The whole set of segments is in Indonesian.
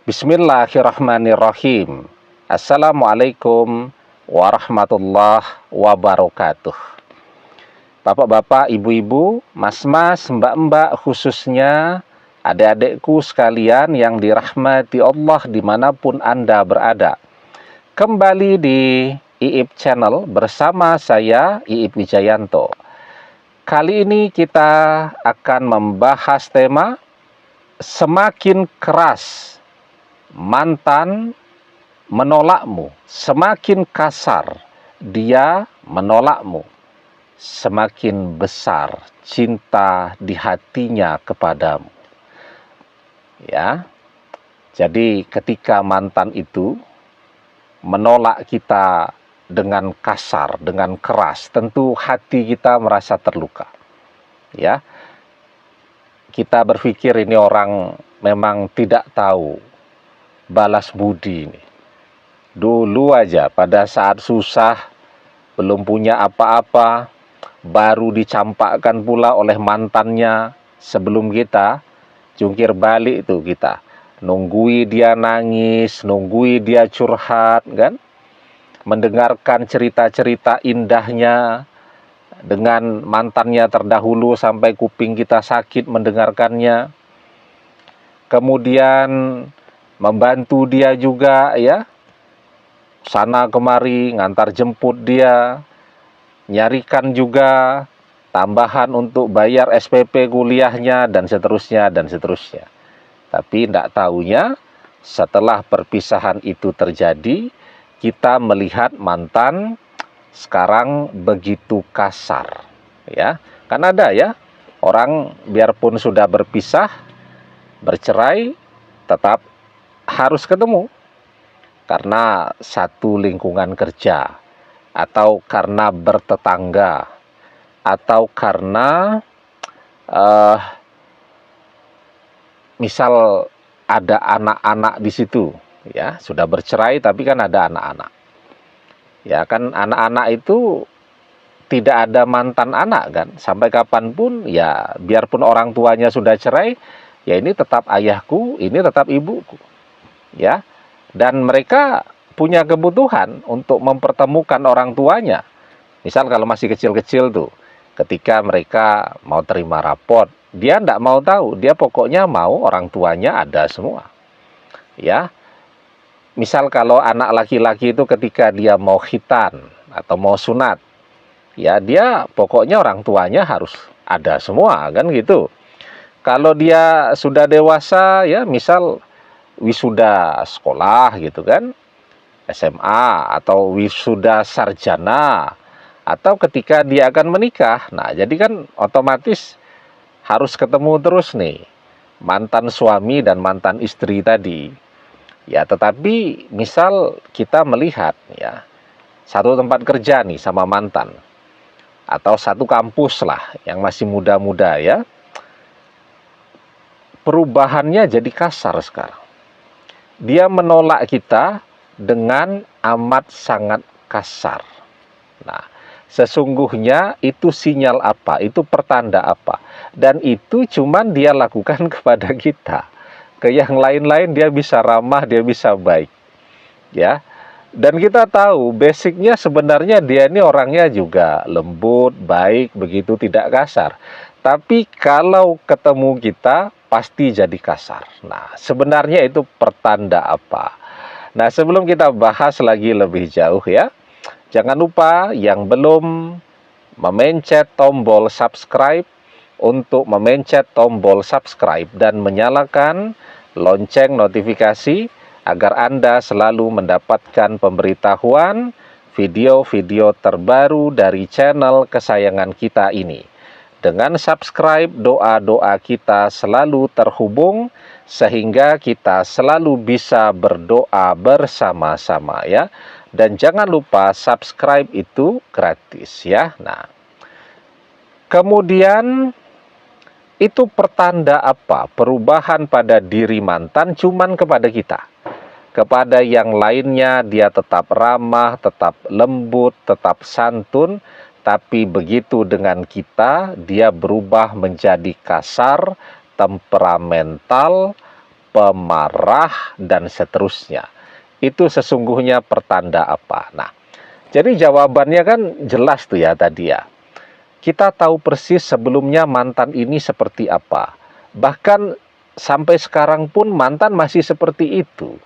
Bismillahirrahmanirrahim. Assalamualaikum warahmatullahi wabarakatuh. Bapak-bapak, ibu-ibu, mas-mas, mbak-mbak, khususnya adik-adikku sekalian yang dirahmati Allah dimanapun Anda berada. Kembali di IIP Channel bersama saya, IIP Wijayanto. Kali ini kita akan membahas tema semakin keras mantan menolakmu, semakin kasar dia menolakmu, semakin besar cinta di hatinya kepadamu. Ya. Jadi ketika mantan itu menolak kita dengan kasar, dengan keras, tentu hati kita merasa terluka. Ya. Kita berpikir ini orang memang tidak tahu balas budi ini. Dulu aja pada saat susah, belum punya apa-apa, baru dicampakkan pula oleh mantannya sebelum kita jungkir balik itu kita. Nunggui dia nangis, nunggui dia curhat, kan? Mendengarkan cerita-cerita indahnya dengan mantannya terdahulu sampai kuping kita sakit mendengarkannya. Kemudian membantu dia juga, ya, sana kemari ngantar jemput dia, nyarikan juga tambahan untuk bayar SPP kuliahnya dan seterusnya dan seterusnya. Tapi tidak tahunya setelah perpisahan itu terjadi, kita melihat mantan sekarang begitu kasar, ya. Kan ada ya orang biarpun sudah berpisah, bercerai, tetap harus ketemu karena satu lingkungan kerja, atau karena bertetangga, atau karena misal ada anak-anak di situ, ya, sudah bercerai tapi kan ada anak-anak. Ya kan, anak-anak itu tidak ada mantan anak kan, sampai kapanpun ya biarpun orang tuanya sudah cerai, ya ini tetap ayahku, ini tetap ibuku, ya. Dan mereka punya kebutuhan untuk mempertemukan orang tuanya. Misal kalau masih kecil-kecil tuh, ketika mereka mau terima raport, dia tidak mau tahu, dia pokoknya mau orang tuanya ada semua, ya. Misal kalau anak laki-laki itu ketika dia mau khitan atau mau sunat, ya dia pokoknya orang tuanya harus ada semua, kan gitu. Kalau dia sudah dewasa, ya misal wisuda sekolah gitu kan, SMA atau wisuda sarjana, atau ketika dia akan menikah, nah jadi kan otomatis harus ketemu terus nih mantan suami dan mantan istri tadi. Ya, tetapi misal kita melihat ya satu tempat kerja nih sama mantan, atau satu kampus lah yang masih muda-muda, ya, perubahannya jadi kasar sekarang. Dia menolak kita dengan amat sangat kasar. Nah, sesungguhnya itu sinyal apa? Itu pertanda apa? Dan itu cuman dia lakukan kepada kita. Ke yang lain-lain dia bisa ramah, dia bisa baik, ya. Dan kita tahu basicnya sebenarnya dia ini orangnya juga lembut, baik, begitu, tidak kasar. Tapi kalau ketemu kita pasti jadi kasar. Nah, sebenarnya itu pertanda apa? Nah, sebelum kita bahas lagi lebih jauh, ya, jangan lupa yang belum memencet tombol subscribe untuk memencet tombol subscribe dan menyalakan lonceng notifikasi agar Anda selalu mendapatkan pemberitahuan video-video terbaru dari channel kesayangan kita ini. Dengan subscribe, doa-doa kita selalu terhubung sehingga kita selalu bisa berdoa bersama-sama, ya. Dan jangan lupa subscribe itu gratis, ya. Nah, kemudian itu pertanda apa? Perubahan pada diri mantan cuman kepada kita. Kepada yang lainnya dia tetap ramah, tetap lembut, tetap santun. Tapi begitu dengan kita, dia berubah menjadi kasar, temperamental, pemarah, dan seterusnya. Itu sesungguhnya pertanda apa? Nah, jadi jawabannya kan jelas tuh ya tadi ya. Kita tahu persis sebelumnya mantan ini seperti apa. Bahkan sampai sekarang pun mantan masih seperti itu.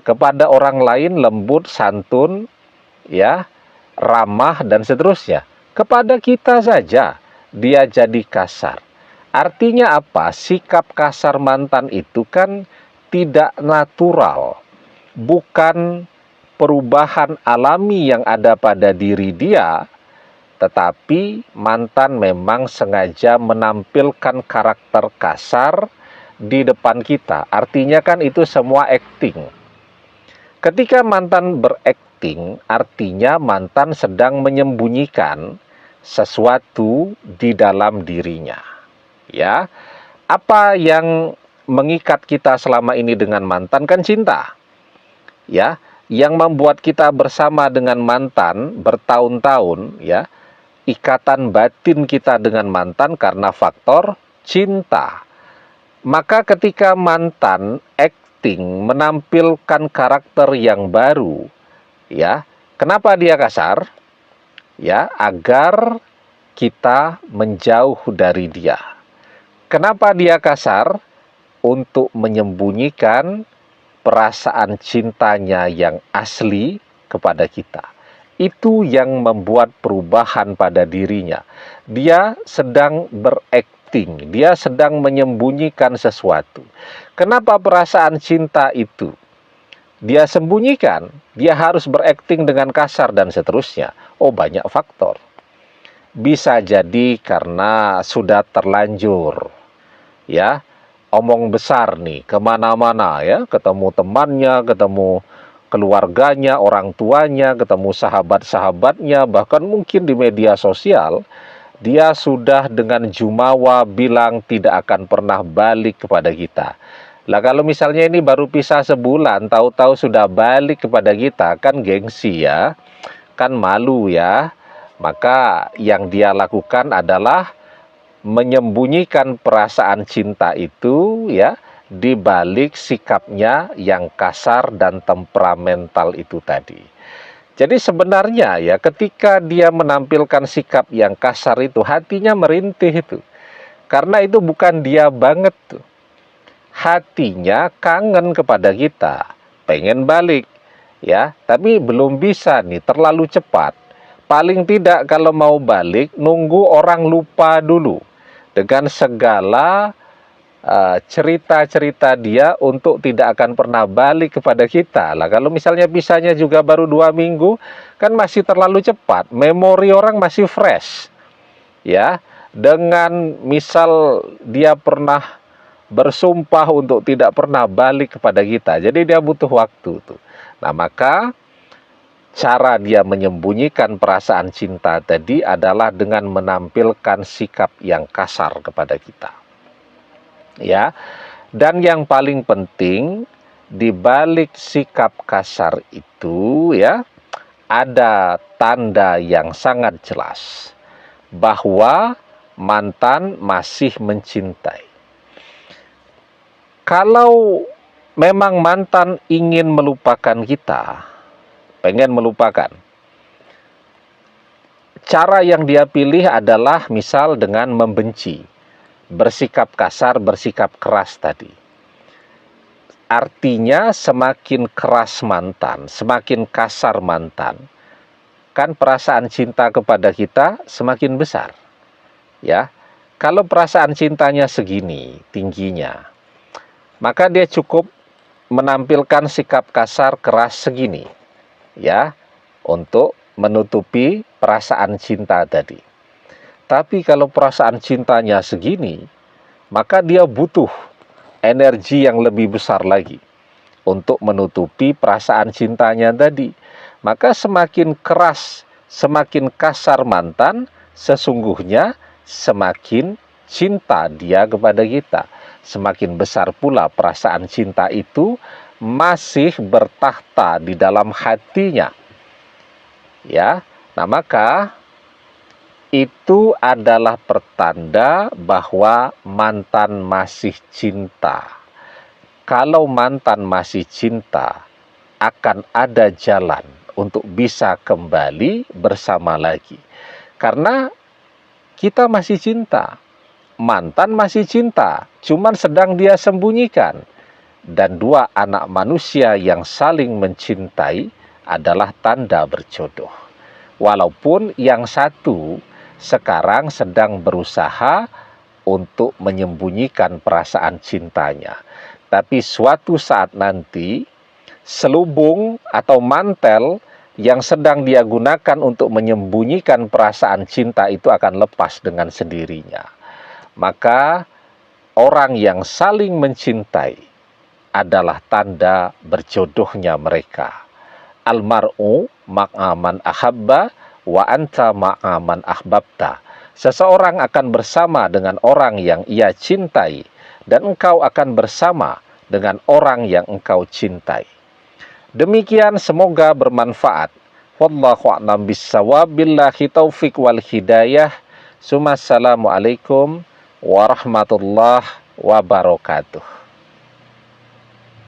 Kepada orang lain lembut, santun, ya, ramah, dan seterusnya. Kepada kita saja dia jadi kasar. Artinya apa? Sikap kasar mantan itu kan tidak natural, bukan perubahan alami yang ada pada diri dia, tetapi mantan memang sengaja menampilkan karakter kasar di depan kita. Artinya kan itu semua acting. Ketika mantan berakting, artinya mantan sedang menyembunyikan sesuatu di dalam dirinya. Ya, apa yang mengikat kita selama ini dengan mantan kan cinta. Ya, yang membuat kita bersama dengan mantan bertahun-tahun, ya, ikatan batin kita dengan mantan karena faktor cinta. Maka ketika mantan menampilkan karakter yang baru, ya, kenapa dia kasar? Ya, agar kita menjauh dari dia. Kenapa dia kasar? Untuk menyembunyikan perasaan cintanya yang asli kepada kita. Itu yang membuat perubahan pada dirinya. Dia sedang berakting, dia sedang menyembunyikan sesuatu. Kenapa perasaan cinta itu dia sembunyikan? Dia harus berakting dengan kasar dan seterusnya. Oh, banyak faktor. Bisa jadi karena sudah terlanjur, ya, omong besar nih kemana-mana, ya, ketemu temannya, ketemu keluarganya, orang tuanya, ketemu sahabat-sahabatnya, bahkan mungkin di media sosial. Dia sudah dengan jumawa bilang tidak akan pernah balik kepada kita. Lah kalau misalnya ini baru pisah sebulan, tahu-tahu sudah balik kepada kita, kan gengsi ya, kan malu ya. Maka yang dia lakukan adalah menyembunyikan perasaan cinta itu, ya, di balik sikapnya yang kasar dan temperamental itu tadi. Jadi sebenarnya ya ketika dia menampilkan sikap yang kasar itu, hatinya merintih itu. Karena itu bukan dia banget tuh. Hatinya kangen kepada kita, pengen balik, ya, tapi belum bisa nih, terlalu cepat. Paling tidak kalau mau balik, nunggu orang lupa dulu dengan segala cerita-cerita dia untuk tidak akan pernah balik kepada kita. Lah kalau misalnya pisahnya juga baru 2 minggu, kan masih terlalu cepat. Memori orang masih fresh, ya. Dengan misal dia pernah bersumpah untuk tidak pernah balik kepada kita, jadi dia butuh waktu tuh. Nah, maka cara dia menyembunyikan perasaan cinta tadi adalah dengan menampilkan sikap yang kasar kepada kita. Ya, dan yang paling penting di balik sikap kasar itu, ya, ada tanda yang sangat jelas bahwa mantan masih mencintai. Kalau memang mantan ingin melupakan kita, pengen melupakan, cara yang dia pilih adalah misal dengan membenci, bersikap kasar, bersikap keras tadi. Artinya semakin keras mantan, semakin kasar mantan, kan perasaan cinta kepada kita semakin besar. Ya, kalau perasaan cintanya segini tingginya, maka dia cukup menampilkan sikap kasar keras segini, ya, untuk menutupi perasaan cinta tadi. Tapi kalau perasaan cintanya segini, maka dia butuh energi yang lebih besar lagi untuk menutupi perasaan cintanya tadi. Maka semakin keras, semakin kasar mantan, sesungguhnya semakin cinta dia kepada kita. Semakin besar pula perasaan cinta itu masih bertahta di dalam hatinya. Ya, nah maka itu adalah pertanda bahwa mantan masih cinta. kalau mantan masih cinta, akan ada jalan untuk bisa kembali bersama lagi. Karena kita masih cinta, mantan masih cinta, cuman sedang dia sembunyikan. Dan dua anak manusia yang saling mencintai adalah tanda berjodoh. Walaupun yang satu sekarang sedang berusaha untuk menyembunyikan perasaan cintanya. Tapi suatu saat nanti, selubung atau mantel yang sedang dia gunakan untuk menyembunyikan perasaan cinta itu akan lepas dengan sendirinya. Maka orang yang saling mencintai adalah tanda berjodohnya mereka. Almar'u ma'aman ahabba wa anta ma'aman ahbabta. Seseorang akan bersama dengan orang yang ia cintai, dan engkau akan bersama dengan orang yang engkau cintai. Demikian, semoga bermanfaat. Wallahu a'lam bissawab, billahi taufik wal hidayah. Assalamualaikum warahmatullahi wabarakatuh.